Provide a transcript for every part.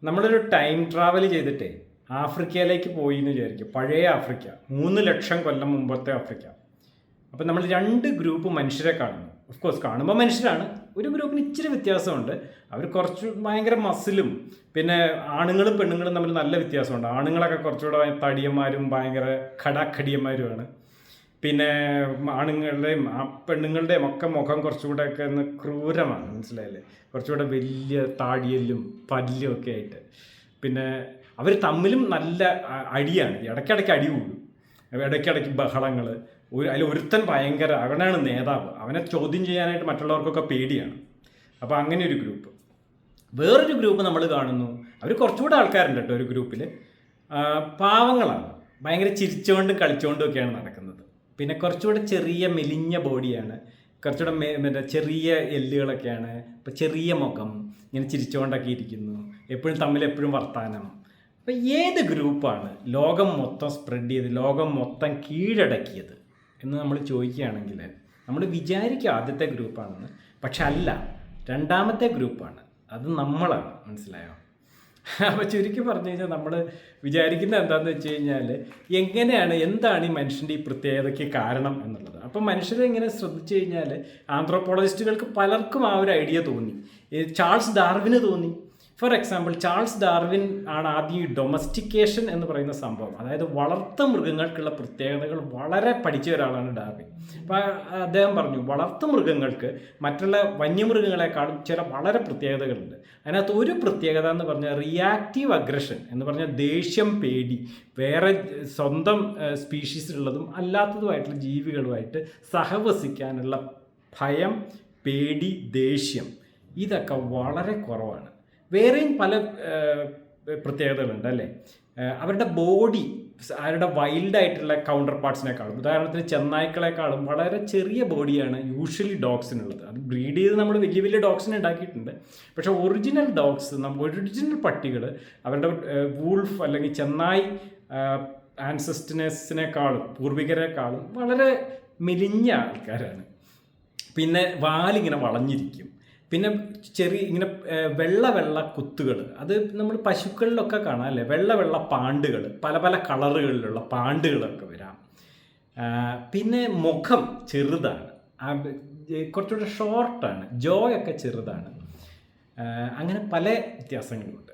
നമ്മളൊരു time travel ചെയ്തിട്ടേ ആഫ്രിക്കയിലേക്ക് പോയി എന്ന് വിചാരിക്കും. പഴയ ആഫ്രിക്ക, 3 ലക്ഷം കൊല്ലം മുമ്പത്തെ ആഫ്രിക്ക. അപ്പം നമ്മൾ 2 ഗ്രൂപ്പ് മനുഷ്യരെ കാണുന്നു. ഓഫ് കോഴ്സ് കാണുമ്പോൾ മനുഷ്യരാണ്. ഒരു ഗ്രൂപ്പിന് ഇച്ചിരി വ്യത്യാസമുണ്ട്. അവർ കുറച്ച് ഭയങ്കര മസിലും, പിന്നെ ആണുങ്ങളും പെണ്ണുങ്ങളും തമ്മിൽ നല്ല വ്യത്യാസമുണ്ട്. ആണുങ്ങളൊക്കെ കുറച്ചുകൂടെ തടിയന്മാരും ഭയങ്കര ഖടാഖടിയന്മാരുമാണ്. പിന്നെ ആണുങ്ങളുടെയും പെണ്ണുങ്ങളുടെയും ഒക്കെ മുഖം കുറച്ചുകൂടെ ഒക്കെ ഒന്ന് ക്രൂരമാണ്, മനസ്സിലായില്ലേ? കുറച്ചുകൂടെ വലിയ താടിയല്ലും പല്ലും ഒക്കെ ആയിട്ട്. പിന്നെ അവർ തമ്മിലും നല്ല അടിയാണ്, ഇടയ്ക്കിടയ്ക്ക് അടി കൂടും, ഇടയ്ക്കിടയ്ക്ക് ബഹളങ്ങൾ. അതിൽ ഒരുത്തൻ ഭയങ്കര, അവനാണ് നേതാവ്, അവനെ ചോദ്യം ചെയ്യാനായിട്ട് മറ്റുള്ളവർക്കൊക്കെ പേടിയാണ്. അപ്പോൾ അങ്ങനെ ഒരു ഗ്രൂപ്പ്. വേറൊരു ഗ്രൂപ്പ് നമ്മൾ കാണുന്നു, അവർ കുറച്ചുകൂടെ ആൾക്കാരുണ്ട് കേട്ടോ. ഒരു ഗ്രൂപ്പിൽ പാവങ്ങളാണ്, ഭയങ്കര ചിരിച്ചുകൊണ്ടും കളിച്ചുകൊണ്ടും ഒക്കെയാണ് നടക്കുന്നത്. പിന്നെ കുറച്ചുകൂടെ ചെറിയ മെലിഞ്ഞ ബോഡിയാണ്, കുറച്ചുകൂടെ മറ്റേ ചെറിയ എല്ലുകളൊക്കെയാണ്, ഇപ്പം ചെറിയ മുഖം, ഇങ്ങനെ ചിരിച്ചുകൊണ്ടൊക്കെ ഇരിക്കുന്നു, എപ്പോഴും തമ്മിലെപ്പോഴും വർത്താനം. അപ്പം ഏത് ഗ്രൂപ്പാണ് ലോകം മൊത്തം സ്പ്രെഡ് ചെയ്ത് ലോകം മൊത്തം കീഴടക്കിയത് എന്ന് നമ്മൾ ചോദിക്കുകയാണെങ്കിൽ നമ്മൾ വിചാരിക്കുക ആദ്യത്തെ ഗ്രൂപ്പാണെന്ന്. പക്ഷെ അല്ല, രണ്ടാമത്തെ ഗ്രൂപ്പാണ്. അത് നമ്മളാണ്, മനസ്സിലായോ? അപ്പോൾ ചുരുക്കി പറഞ്ഞു കഴിഞ്ഞാൽ നമ്മൾ വിചാരിക്കുന്നത് എന്താണെന്ന് വെച്ച് കഴിഞ്ഞാൽ എന്താണ് ഈ മനുഷ്യൻ്റെ ഈ പ്രത്യേകതയ്ക്ക് കാരണം എന്നുള്ളത്. അപ്പം മനുഷ്യരെ ഇങ്ങനെ ശ്രദ്ധിച്ചു കഴിഞ്ഞാൽ ആന്ത്രോപോളജിസ്റ്റുകൾക്ക് പലർക്കും ആ ഒരു ഐഡിയ തോന്നി. ചാൾസ് ഡാർവിന് തോന്നി. ഫോർ എക്സാമ്പിൾ, ചാൾസ് ഡാർവിൻ ആണ് ആദ്യം ഈ ഡൊമസ്റ്റിക്കേഷൻ എന്ന് പറയുന്ന സംഭവം, അതായത് വളർത്ത മൃഗങ്ങൾക്കുള്ള പ്രത്യേകതകൾ വളരെ പഠിച്ച ഒരാളാണ് ഡാർവിൻ. അപ്പോൾ അദ്ദേഹം പറഞ്ഞു, വളർത്തു മൃഗങ്ങൾക്ക് മറ്റുള്ള വന്യമൃഗങ്ങളെക്കാളും ചില വളരെ പ്രത്യേകതകളുണ്ട്. അതിനകത്ത് ഒരു പ്രത്യേകത എന്ന് പറഞ്ഞാൽ റിയാക്റ്റീവ് അഗ്രഷൻ എന്ന് പറഞ്ഞാൽ ദേഷ്യം, പേടി, വേറെ സ്വന്തം സ്പീഷീസിലുള്ളതും അല്ലാത്തതുമായിട്ടുള്ള ജീവികളുമായിട്ട് സഹവസിക്കാനുള്ള ഭയം, പേടി, ദേഷ്യം, ഇതൊക്കെ വളരെ കുറവാണ്. വേറെയും പല പ്രത്യേകതകളുണ്ട് അല്ലേ. അവരുടെ ബോഡി അവരുടെ വൈൽഡായിട്ടുള്ള കൗണ്ടർ പാർട്സിനേക്കാളും, ഉദാഹരണത്തിന് ചെന്നായ്ക്കളെക്കാളും വളരെ ചെറിയ ബോഡിയാണ് യൂഷ്വലി ഡോഗ്സിനുള്ളത്. അത് ബ്രീഡ് ചെയ്ത് നമ്മൾ വലിയ വലിയ ഡോഗ്സിനെ ഉണ്ടാക്കിയിട്ടുണ്ട്. പക്ഷേ ഒറിജിനൽ ഡോഗ്സ്, ഒറിജിനൽ പട്ടികൾ അവരുടെ വൂൾഫ് അല്ലെങ്കിൽ ചെന്നായ് ആൻസസ്റ്റേഴ്സിനേക്കാളും പൂർവികരെക്കാളും വളരെ മെലിഞ്ഞ ആൾക്കാരാണ്. പിന്നെ വാലിങ്ങനെ വളഞ്ഞിരിക്കും. പിന്നെ ഇങ്ങനെ വെള്ള കുത്തുകൾ, അത് നമ്മൾ പശുക്കളിലൊക്കെ കാണാം അല്ലേ, വെള്ള പാണ്ടുകൾ, പല പല കളറുകളിലുള്ള പാണ്ടുകളൊക്കെ വരാം. പിന്നെ മുഖം ചെറുതാണ്, കുറച്ചുകൂടെ ഷോർട്ടാണ്, ജോയൊക്കെ ചെറുതാണ്. അങ്ങനെ പല വ്യത്യാസങ്ങളുമുണ്ട്.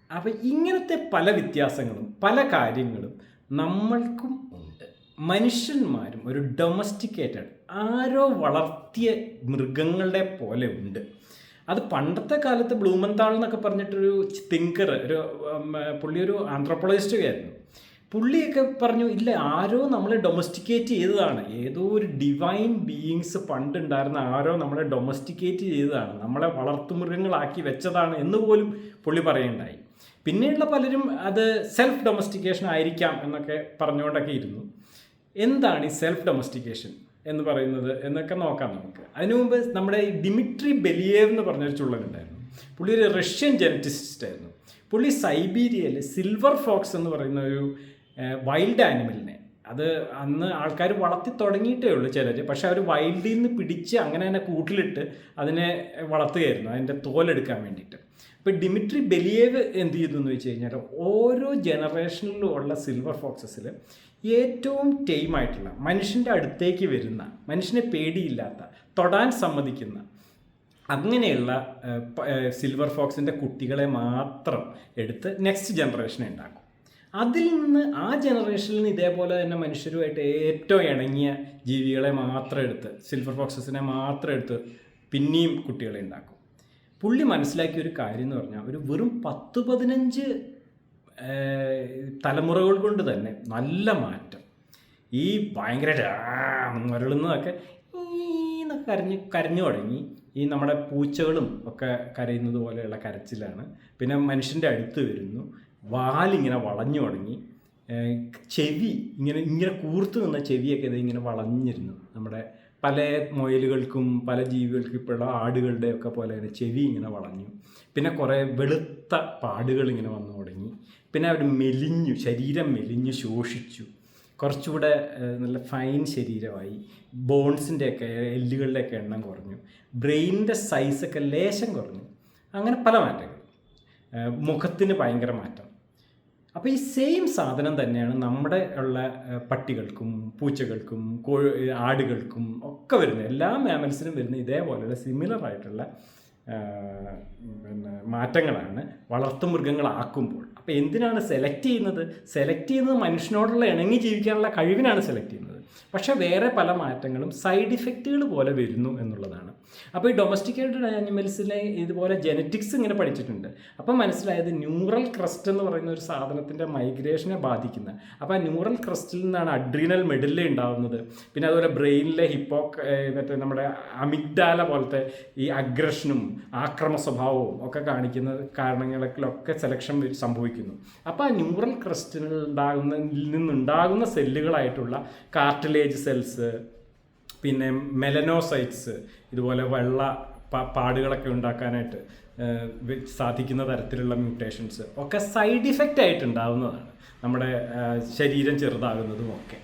അപ്പം ഇങ്ങനത്തെ പല വ്യത്യാസങ്ങളും പല കാര്യങ്ങളും നമ്മൾക്കും ഉണ്ട്. മനുഷ്യന്മാരും ഒരു ഡൊമസ്റ്റിക്കേറ്റഡ്, ആരോ വളർത്തിയ മൃഗങ്ങളുടെ പോലെ ഉണ്ട്. അത് പണ്ടത്തെ കാലത്ത് ബ്ലൂമന്താൾ എന്നൊക്കെ പറഞ്ഞിട്ടൊരു തിങ്കർ, പുള്ളി ഒരു ആന്ത്രോപോളജിസ്റ്റ് ആയിരുന്നു. പുള്ളിയൊക്കെ പറഞ്ഞു, ഇല്ല, ആരോ നമ്മളെ ഡൊമസ്റ്റിക്കേറ്റ് ചെയ്തതാണ്, ഏതോ ഒരു ഡിവൈൻ ബീയിങ്സ് പണ്ടുണ്ടായിരുന്ന ആരോ നമ്മളെ ഡൊമസ്റ്റിക്കേറ്റ് ചെയ്തതാണ്, നമ്മളെ വളർത്തുമൃഗങ്ങളാക്കി വെച്ചതാണ് എന്ന് പോലും പുള്ളി പറയുണ്ടായി. പിന്നെയുള്ള പലരും അത് സെൽഫ് ഡൊമസ്റ്റിക്കേഷൻ ആയിരിക്കാം എന്നൊക്കെ പറഞ്ഞുകൊണ്ടൊക്കെ ഇരുന്നു. എന്താണ് ഈ സെൽഫ് ഡൊമസ്റ്റിക്കേഷൻ എന്ന് പറയുന്നത് എന്നൊക്കെ നോക്കാം നമുക്ക്. അതിനു മുമ്പ് നമ്മുടെ ഈ ഡിമിട്രി ബെലിയേവ് എന്ന് പറഞ്ഞൊരു ചുള്ളനുണ്ടായിരുന്നു. പുള്ളി ഒരു റഷ്യൻ ജനറ്റിസ്റ്റ് ആയിരുന്നു. പുള്ളി സൈബീരിയയിൽ സിൽവർ ഫോക്സ് എന്ന് പറയുന്ന ഒരു വൈൽഡ് ആനിമലിനെ, അത് അന്ന് ആൾക്കാർ വളർത്തി തുടങ്ങിയിട്ടേ ഉള്ളൂ ചിലർ, പക്ഷെ അവർ വൈൽഡിൽ നിന്ന് പിടിച്ച് അങ്ങനെ തന്നെ കൂട്ടിലിട്ട് അതിനെ വളർത്തുകയായിരുന്നു, അതിൻ്റെ തോലെടുക്കാൻ വേണ്ടിയിട്ട്. ഇപ്പോൾ ഡിമിട്രി ബെലിയേവ് എന്ത് ചെയ്തു എന്ന് വെച്ച് കഴിഞ്ഞാൽ, ഓരോ ജനറേഷനിലും ഉള്ള സിൽവർ ഫോക്സസിൽ ഏറ്റവും ടൈമായിട്ടുള്ള, മനുഷ്യൻ്റെ അടുത്തേക്ക് വരുന്ന, മനുഷ്യനെ പേടിയില്ലാത്ത, തൊടാൻ സമ്മതിക്കുന്ന അങ്ങനെയുള്ള സിൽവർ ഫോക്സിൻ്റെ കുട്ടികളെ മാത്രം എടുത്ത് നെക്സ്റ്റ് ജനറേഷനെ ഉണ്ടാക്കും. അതിൽ നിന്ന് ആ ജനറേഷനിൽ നിന്ന് ഇതേപോലെ തന്നെ മനുഷ്യരുമായിട്ട് ഏറ്റവും ഇണങ്ങിയ ജീവികളെ മാത്രം എടുത്ത്, സിൽവർ ഫോക്സസിനെ മാത്രം എടുത്ത് പിന്നെയും കുട്ടികളെ ഉണ്ടാക്കും. പുള്ളി മനസ്സിലാക്കിയ ഒരു കാര്യം എന്ന് പറഞ്ഞാൽ, ഒരു വെറും 10-15 തലമുറകൾ കൊണ്ട് തന്നെ നല്ല മാറ്റം. ഈ ഭയങ്കര മുരളുന്നതൊക്കെ കരഞ്ഞു തുടങ്ങി. ഈ നമ്മുടെ പൂച്ചകളും ഒക്കെ കരയുന്നത് പോലെയുള്ള കരച്ചിലാണ്. പിന്നെ മനുഷ്യൻ്റെ അടുത്ത് വരുന്നു, വാലിങ്ങനെ വളഞ്ഞു തുടങ്ങി, ചെവി ഇങ്ങനെ കൂർത്തു നിന്ന ചെവിയൊക്കെ ഇതിങ്ങനെ വളഞ്ഞിരുന്നു. നമ്മുടെ പല മുയലുകൾക്കും പല ജീവികൾക്കും ഇപ്പോഴുള്ള ആടുകളുടെ ഒക്കെ പോലെ തന്നെ ചെവി ഇങ്ങനെ വളഞ്ഞു. പിന്നെ കുറേ വെളുത്ത പാടുകൾ ഇങ്ങനെ വന്നു തുടങ്ങി. പിന്നെ അവർ ശരീരം മെലിഞ്ഞു ശോഷിച്ചു. കുറച്ചുകൂടെ നല്ല ഫൈൻ ശരീരമായി. ബോൺസിൻ്റെയൊക്കെ എല്ലുകളുടെയൊക്കെ എണ്ണം കുറഞ്ഞു. ബ്രെയിനിൻ്റെ സൈസൊക്കെ ലേശം കുറഞ്ഞു. അങ്ങനെ പല മാറ്റങ്ങൾ. മുഖത്തിന് ഭയങ്കര മാറ്റം. അപ്പോൾ ഈ സെയിം സാധനം തന്നെയാണ് നമ്മുടെ ഉള്ള പട്ടികൾക്കും പൂച്ചകൾക്കും ആടുകൾക്കും ഒക്കെ വരുന്നത്. എല്ലാ മാമൽസിനും വരുന്ന ഇതേപോലെയുള്ള സിമിലർ ആയിട്ടുള്ള മാറ്റങ്ങളാണ് വളർത്തുമൃഗങ്ങളാക്കുമ്പോൾ. അപ്പോൾ എന്തിനാണ് സെലക്ട് ചെയ്യുന്നത് മനുഷ്യനോടുള്ള ഇണങ്ങി ജീവിക്കാനുള്ള കഴിവിനാണ് സെലക്ട് ചെയ്യുന്നത്. പക്ഷേ വേറെ പല മാറ്റങ്ങളും സൈഡ് ഇഫക്റ്റുകൾ പോലെ വരുന്നു എന്നുള്ളതാണ്. അപ്പോൾ ഈ ഡൊമസ്റ്റിക്കേറ്റഡ് ആനിമൽസിലെ ഇതുപോലെ ജെനറ്റിക്സ് ഇങ്ങനെ പഠിച്ചിട്ടുണ്ട്. അപ്പോൾ മനസ്സിലായത് ന്യൂറൽ ക്രസ്റ്റ് എന്ന് പറയുന്ന ഒരു സാധനത്തിൻ്റെ മൈഗ്രേഷനെ ബാധിക്കുന്ന, അപ്പോൾ ആ ന്യൂറൽ ക്രസ്റ്റിൽ നിന്നാണ് അഡ്രീനൽ മെഡുല്ല ഉണ്ടാകുന്നത്. പിന്നെ അതുപോലെ ബ്രെയിനിലെ മറ്റേ നമ്മുടെ അമിഗ്ഡാല പോലത്തെ ഈ അഗ്രഷനും ആക്രമ സ്വഭാവവും ഒക്കെ കാണിക്കുന്ന കാരണങ്ങളിലൊക്കെ സെലക്ഷൻ സംഭവിക്കുന്നു. അപ്പോൾ ആ ന്യൂറൽ ക്രസ്റ്റിൽ നിന്നുണ്ടാകുന്ന സെല്ലുകളായിട്ടുള്ള കാർട്ടിലേജ് സെൽസ്, പിന്നെ മെലനോസൈറ്റ്സ്, ഇതുപോലെ വെള്ള പാടുകളൊക്കെ ഉണ്ടാക്കാനായിട്ട് സാധിക്കുന്ന തരത്തിലുള്ള മ്യൂട്ടേഷൻസ് ഒക്കെ സൈഡ് ഇഫക്റ്റ് ആയിട്ട് ഉണ്ടാകുന്നതാണ്, നമ്മുടെ ശരീരം ചെറുതാകുന്നതും ഒക്കെ.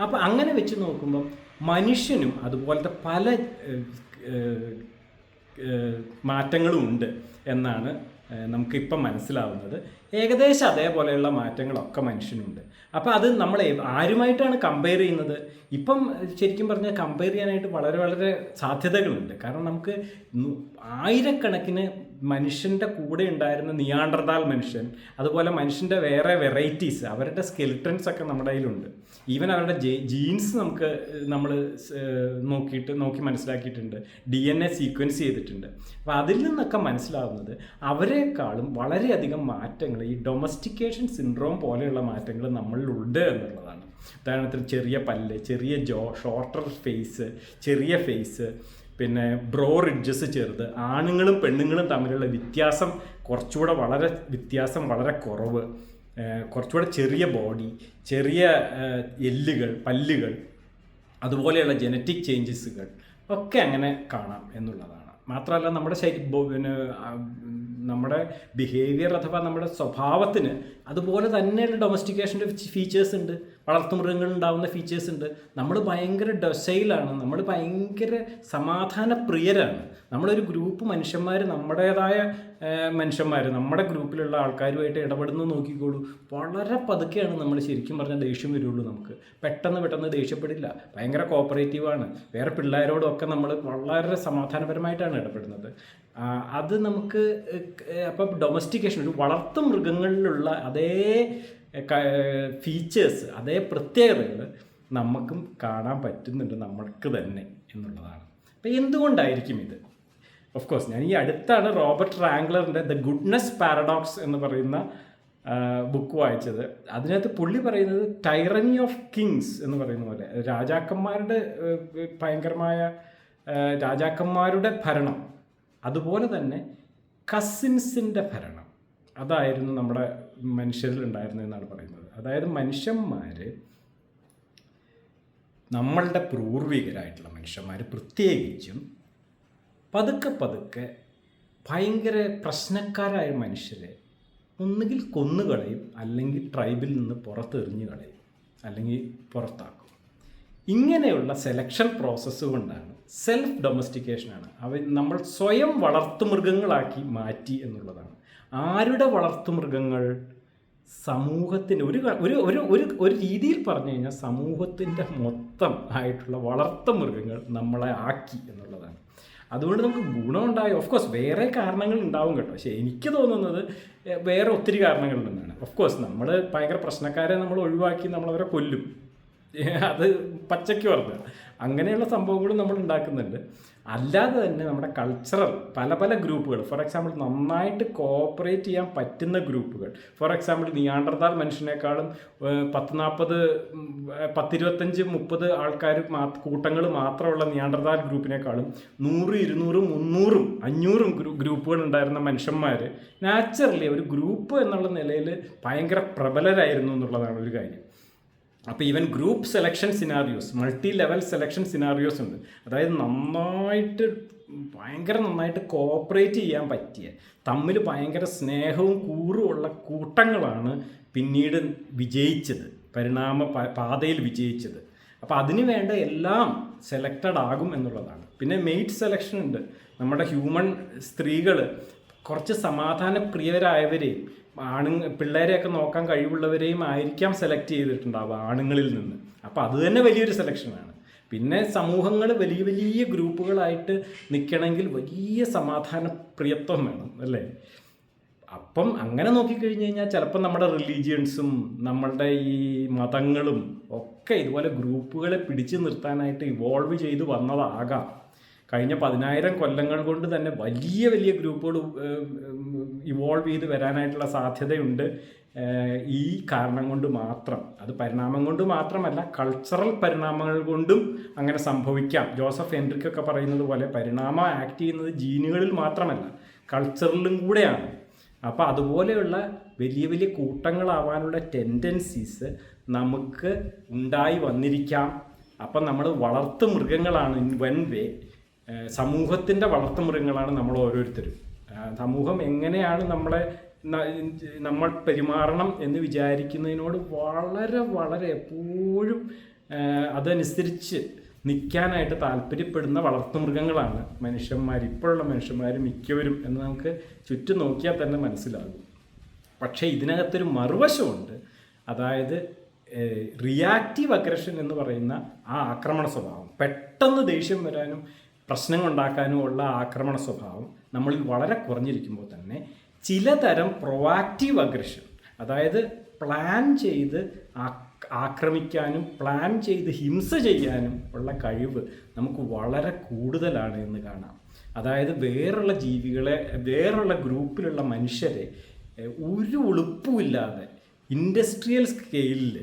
അപ്പോൾ അങ്ങനെ വെച്ച് നോക്കുമ്പം മനുഷ്യനും അതുപോലത്തെ പല മാറ്റങ്ങളും ഉണ്ട് എന്നാണ് നമുക്കിപ്പം മനസ്സിലാവുന്നത്. ഏകദേശം അതേപോലെയുള്ള മാറ്റങ്ങളൊക്കെ മനുഷ്യനുണ്ട്. അപ്പോൾ അത് നമ്മൾ ആരുമായിട്ടാണ് കമ്പയർ ചെയ്യുന്നത്? ഇപ്പം ശരിക്കും പറഞ്ഞാൽ കമ്പയർ ചെയ്യാനായിട്ട് വളരെ വളരെ സാധ്യതകളുണ്ട്. കാരണം നമുക്ക് ആയിരക്കണക്കിന് മനുഷ്യൻ്റെ കൂടെ ഉണ്ടായിരുന്ന നിയാണ്ടർതാൽ മനുഷ്യൻ, അതുപോലെ മനുഷ്യൻ്റെ വേറെ വെറൈറ്റീസ്, അവരുടെ സ്കെലിട്ടൻസ് ഒക്കെ നമ്മുടെ കയ്യിലുണ്ട്. ഈവൻ അവരുടെ ജീൻസ് നമ്മൾ നോക്കി മനസ്സിലാക്കിയിട്ടുണ്ട്, DNA സീക്വൻസ് ചെയ്തിട്ടുണ്ട്. അപ്പോൾ അതിൽ നിന്നൊക്കെ മനസ്സിലാവുന്നത് അവരെക്കാളും വളരെയധികം മാറ്റങ്ങൾ, ഈ ഡൊമസ്റ്റിക്കേഷൻ സിൻഡ്രോം പോലെയുള്ള മാറ്റങ്ങൾ നമ്മളിലുണ്ട് എന്നുള്ളതാണ്. ഉദാഹരണത്തിന് ചെറിയ പല്ല്, ചെറിയ ഷോർട്ടർ ഫേസ്, ചെറിയ ഫേസ്, പിന്നെ ബ്രോ റിഡ്ജസ് ചെറുത്, ആണുങ്ങളും പെണ്ണുങ്ങളും തമ്മിലുള്ള വ്യത്യാസം വളരെ കുറവ്, കുറച്ചുകൂടെ ചെറിയ ബോഡി, ചെറിയ എല്ലുകൾ, പല്ലുകൾ, അതുപോലെയുള്ള ജനറ്റിക് ചേഞ്ചസുകൾ ഒക്കെ അങ്ങനെ കാണാം എന്നുള്ളതാണ്. മാത്രമല്ല നമ്മുടെ ബിഹേവിയർ അഥവാ നമ്മുടെ സ്വഭാവത്തിന് അതുപോലെ തന്നെയുള്ള ഡൊമസ്റ്റിക്കേഷൻ്റെ ഫീച്ചേഴ്സ് ഉണ്ട്, വളർത്തുമൃഗങ്ങളുണ്ടാവുന്ന ഫീച്ചേഴ്സ് ഉണ്ട്. നമ്മൾ ഭയങ്കര ഡൊസൈലാണ്, നമ്മൾ ഭയങ്കര സമാധാനപ്രിയരാണ്. നമ്മളൊരു ഗ്രൂപ്പ് മനുഷ്യന്മാർ, നമ്മുടേതായ മനുഷ്യന്മാർ, നമ്മുടെ ഗ്രൂപ്പിലുള്ള ആൾക്കാരുമായിട്ട് ഇടപെടുന്നു നോക്കിക്കോളൂ. വളരെ പതുക്കെയാണ് നമ്മൾ ശരിക്കും പറഞ്ഞാൽ ദേഷ്യം വരുള്ളൂ. നമുക്ക് പെട്ടെന്ന് ദേഷ്യപ്പെടില്ല, ഭയങ്കര കോപ്പറേറ്റീവാണ്. വേറെ പിള്ളേരോടൊക്കെ നമ്മൾ വളരെ സമാധാനപരമായിട്ടാണ് ഇടപെടുന്നത്. അത് നമുക്ക് അപ്പം ഡൊമസ്റ്റിക്കേഷൻ, ഒരു വളർത്തു മൃഗങ്ങളിലുള്ള അതേ ഫീച്ചേഴ്സ്, അതേ പ്രത്യേകതകൾ നമുക്കും കാണാൻ പറ്റുന്നുണ്ട് നമ്മൾക്ക് തന്നെ എന്നുള്ളതാണ്. അപ്പം എന്തുകൊണ്ടായിരിക്കും ഇത്? ഓഫ് കോഴ്സ് ഞാൻ ഈ അടുത്താണ് റോബർട്ട് റാംഗ്ലറിൻ്റെ ദ ഗുഡ്നെസ് പാരഡോക്സ് എന്ന് പറയുന്ന ബുക്ക് വായിച്ചത്. അതിനകത്ത് പുള്ളി പറയുന്നത് ടൈറനി ഓഫ് കിങ്സ് എന്ന് പറയുന്ന പോലെ രാജാക്കന്മാരുടെ ഭരണം, അതുപോലെ തന്നെ കസിൻസിൻ്റെ ഭരണം, അതായിരുന്നു നമ്മുടെ മനുഷ്യരിലുണ്ടായിരുന്നതെന്നാണ് പറയുന്നത്. അതായത് മനുഷ്യന്മാർ, നമ്മളുടെ പൂർവികരായിട്ടുള്ള മനുഷ്യന്മാർ പ്രത്യേകിച്ചും പതുക്കെ ഭയങ്കര പ്രശ്നക്കാരായ മനുഷ്യരെ ഒന്നുകിൽ കൊന്നുകളയും, അല്ലെങ്കിൽ ട്രൈബിൽ നിന്ന് പുറത്തെറിഞ്ഞു കളയും, അല്ലെങ്കിൽ പുറത്താക്കും. ഇങ്ങനെയുള്ള സെലക്ഷൻ പ്രോസസ്സ് കൊണ്ടാണ്, സെൽഫ് ഡൊമസ്റ്റിക്കേഷനാണ്, നമ്മൾ സ്വയം വളർത്തുമൃഗങ്ങളാക്കി മാറ്റി എന്നുള്ളതാണ്. ആരുടെ വളർത്തുമൃഗങ്ങൾ? സമൂഹത്തിന് ഒരു രീതിയിൽ പറഞ്ഞു കഴിഞ്ഞാൽ സമൂഹത്തിൻ്റെ മൊത്തം ആയിട്ടുള്ള വളർത്തുമൃഗങ്ങൾ നമ്മളെ ആക്കി എന്നുള്ളതാണ്. അതുകൊണ്ട് നമുക്ക് ഗുണമുണ്ടായി. ഓഫ് കോഴ്സ് വേറെ കാരണങ്ങൾ ഉണ്ടാവും കേട്ടോ, പക്ഷേ എനിക്ക് തോന്നുന്നത് വേറെ ഒത്തിരി കാരണങ്ങളുണ്ടെന്നാണ്. ഓഫ് കോഴ്സ് നമ്മൾ ഭയങ്കര പ്രശ്നക്കാരെ നമ്മൾ ഒഴിവാക്കി നമ്മളവരെ കൊല്ലും, അത് പച്ചയ്ക്ക് പറഞ്ഞാൽ അങ്ങനെയുള്ള സംഭവങ്ങളും നമ്മൾ ഉണ്ടാക്കുന്നുണ്ട്. അല്ലാതെ തന്നെ നമ്മുടെ കൾച്ചറൽ പല ഗ്രൂപ്പുകൾ, ഫോർ എക്സാമ്പിൾ നന്നായിട്ട് കോപ്പറേറ്റ് ചെയ്യാൻ പറ്റുന്ന ഗ്രൂപ്പുകൾ, ഫോർ എക്സാമ്പിൾ നിയാണ്ടർതാൽ മനുഷ്യനേക്കാളും 10-25-30 ആൾക്കാർ കൂട്ടങ്ങൾ മാത്രമുള്ള നിയാണ്ടർതാൽ ഗ്രൂപ്പിനേക്കാളും 100, 200, 300, 500 ഗ്രൂപ്പുകൾ ഉണ്ടായിരുന്ന മനുഷ്യന്മാർ നാച്ചുറലി ഒരു ഗ്രൂപ്പ് എന്നുള്ള നിലയിൽ ഭയങ്കര പ്രബലരായിരുന്നു എന്നുള്ളതാണ് ഒരു കാര്യം. അപ്പോൾ even group selection scenarios, multi level selection scenarios ഉണ്ട്. അതായത് ഭയങ്കര നന്നായിട്ട് കോപ്പറേറ്റ് ചെയ്യാൻ പറ്റിയ, തമ്മിൽ ഭയങ്കര സ്നേഹവും കൂറുമുള്ള കൂട്ടങ്ങളാണ് പിന്നീട് വിജയിച്ചത്, പാതയിൽ വിജയിച്ചത്. അപ്പോൾ അതിന് വേണ്ട എല്ലാം സെലക്റ്റഡ് ആകും എന്നുള്ളതാണ്. പിന്നെ മെയ്റ്റ് സെലക്ഷൻ ഉണ്ട്. നമ്മുടെ ഹ്യൂമൻ സ്ത്രീകൾ കുറച്ച് സമാധാനപ്രിയരായവരെയും പിള്ളേരെയൊക്കെ നോക്കാൻ കഴിവുള്ളവരെയും ആയിരിക്കാം സെലക്ട് ചെയ്തിട്ടുണ്ടാവുക ആണുങ്ങളിൽ നിന്ന്. അപ്പോൾ അത് തന്നെ വലിയൊരു സെലക്ഷനാണ്. പിന്നെ സമൂഹങ്ങൾ വലിയ വലിയ ഗ്രൂപ്പുകളായിട്ട് നിൽക്കണമെങ്കിൽ വലിയ സമാധാനപ്രിയത്വം വേണം അല്ലേ. അപ്പം അങ്ങനെ നോക്കിക്കഴിഞ്ഞ് കഴിഞ്ഞാൽ ചിലപ്പോൾ നമ്മുടെ റിലീജിയൻസും നമ്മളുടെ ഈ മതങ്ങളും ഒക്കെ ഇതുപോലെ ഗ്രൂപ്പുകളെ പിടിച്ചു നിർത്താനായിട്ട് ഇവോൾവ് ചെയ്ത് വന്നതാകാം. കഴിഞ്ഞ 10,000 കൊല്ലങ്ങൾ കൊണ്ട് തന്നെ വലിയ വലിയ ഗ്രൂപ്പുകൾ ഇവോൾവ് ചെയ്ത് വരാനായിട്ടുള്ള സാധ്യതയുണ്ട്. ഈ കാരണം കൊണ്ട് മാത്രം, അത് പരിണാമം കൊണ്ട് മാത്രമല്ല, കൾച്ചറൽ പരിണാമങ്ങൾ കൊണ്ടും അങ്ങനെ സംഭവിക്കാം. ജോസഫ് ഹെൻറിക്കൊക്കെ പറയുന്നത് പോലെ പരിണാമം ആക്ട് ചെയ്യുന്നത് ജീനുകളിൽ മാത്രമല്ല, കൾച്ചറിലും കൂടെയാണ്. അപ്പോൾ അതുപോലെയുള്ള വലിയ വലിയ കൂട്ടങ്ങളാവാനുള്ള ടെൻഡൻസീസ് നമുക്ക് ഉണ്ടായി വന്നിരിക്കാം. അപ്പം നമ്മൾ വളർത്തു മൃഗങ്ങളാണ്, ഇൻ വൺ വേ സമൂഹത്തിൻ്റെ വളർത്തു മൃഗങ്ങളാണ് നമ്മൾ ഓരോരുത്തരും. സമൂഹം എങ്ങനെയാണ് നമ്മൾ പെരുമാറണം എന്ന് വിചാരിക്കുന്നതിനോട് വളരെ വളരെ എപ്പോഴും അതനുസരിച്ച് നിൽക്കാനായിട്ട് താല്പര്യപ്പെടുന്ന വളർത്തുമൃഗങ്ങളാണ് മനുഷ്യന്മാർ, ഇപ്പോഴുള്ള മനുഷ്യന്മാർ മിക്കവരും എന്ന് നമുക്ക് ചുറ്റും നോക്കിയാൽ തന്നെ മനസ്സിലാകും. പക്ഷേ ഇതിനകത്തൊരു മറുവശമുണ്ട്. അതായത് റിയാക്റ്റീവ് അഗ്രഷൻ എന്ന് പറയുന്ന ആ ആക്രമണ സ്വഭാവം, പെട്ടെന്ന് ദേഷ്യം വരാനും പ്രശ്നങ്ങൾ ഉണ്ടാക്കാനും ഉള്ള ആക്രമണ സ്വഭാവം നമ്മളിൽ വളരെ കുറഞ്ഞിരിക്കുമ്പോൾ തന്നെ ചിലതരം പ്രൊവാക്റ്റീവ് അഗ്രഷൻ, അതായത് പ്ലാൻ ചെയ്ത് ആക്രമിക്കാനും പ്ലാൻ ചെയ്ത് ഹിംസ ചെയ്യാനും ഉള്ള കഴിവ് നമുക്ക് വളരെ കൂടുതലാണ് എന്ന് കാണാം. അതായത് വേറുള്ള ജീവികളെ, വേറുള്ള ഗ്രൂപ്പിലുള്ള മനുഷ്യരെ ഒരു ഉളുപ്പുമില്ലാതെ ഇൻഡസ്ട്രിയൽ സ്കെയിലിൽ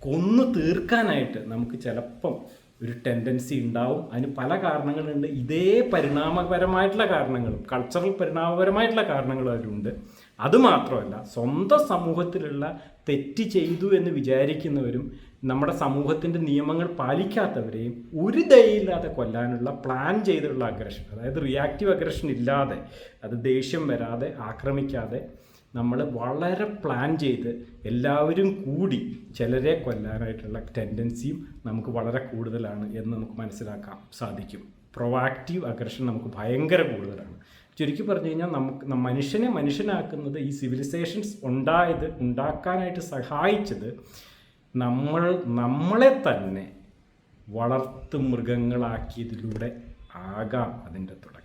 കൊന്നു തീർക്കാനായിട്ട് നമുക്ക് ചിലപ്പം ഒരു ടെൻഡൻസി ഉണ്ടാവും. അതിന് പല കാരണങ്ങളുണ്ട്. ഇതേ പരിണാമപരമായിട്ടുള്ള കാരണങ്ങളും കൾച്ചറൽ പരിണാമപരമായിട്ടുള്ള കാരണങ്ങളും അതിലുണ്ട്. അതുമാത്രമല്ല, സ്വന്തം സമൂഹത്തിലുള്ള തെറ്റ് ചെയ്തു എന്ന് വിചാരിക്കുന്നവരും നമ്മുടെ സമൂഹത്തിൻ്റെ നിയമങ്ങൾ പാലിക്കാത്തവരെയും ഒരു ദയയില്ലാതെ കൊല്ലാനുള്ള പ്ലാൻ ചെയ്തുള്ള അഗ്രഷൻ, അതായത് റിയാക്റ്റീവ് അഗ്രഷൻ ഇല്ലാതെ, അത് ദേഷ്യം വരാതെ ആക്രമിക്കാതെ നമ്മൾ വളരെ പ്ലാൻ ചെയ്ത് എല്ലാവരും കൂടി ചിലരെ കൊല്ലാനായിട്ടുള്ള ടെൻഡൻസിയും നമുക്ക് വളരെ കൂടുതലാണ് എന്ന് നമുക്ക് മനസ്സിലാക്കാൻ സാധിക്കും. പ്രൊവാക്റ്റീവ് അഗ്രഷൻ നമുക്ക് ഭയങ്കര കൂടുതലാണ്. ചുരുക്കി പറഞ്ഞു കഴിഞ്ഞാൽ നമുക്ക് മനുഷ്യനെ മനുഷ്യനാക്കുന്നത്, ഈ സിവിലൈസേഷൻസ് ഉണ്ടാക്കാനായിട്ട് സഹായിച്ചത് നമ്മളെ തന്നെ വളർത്തു മൃഗങ്ങളാക്കിയതിലൂടെ ആകാം അതിൻ്റെ തുടക്കം.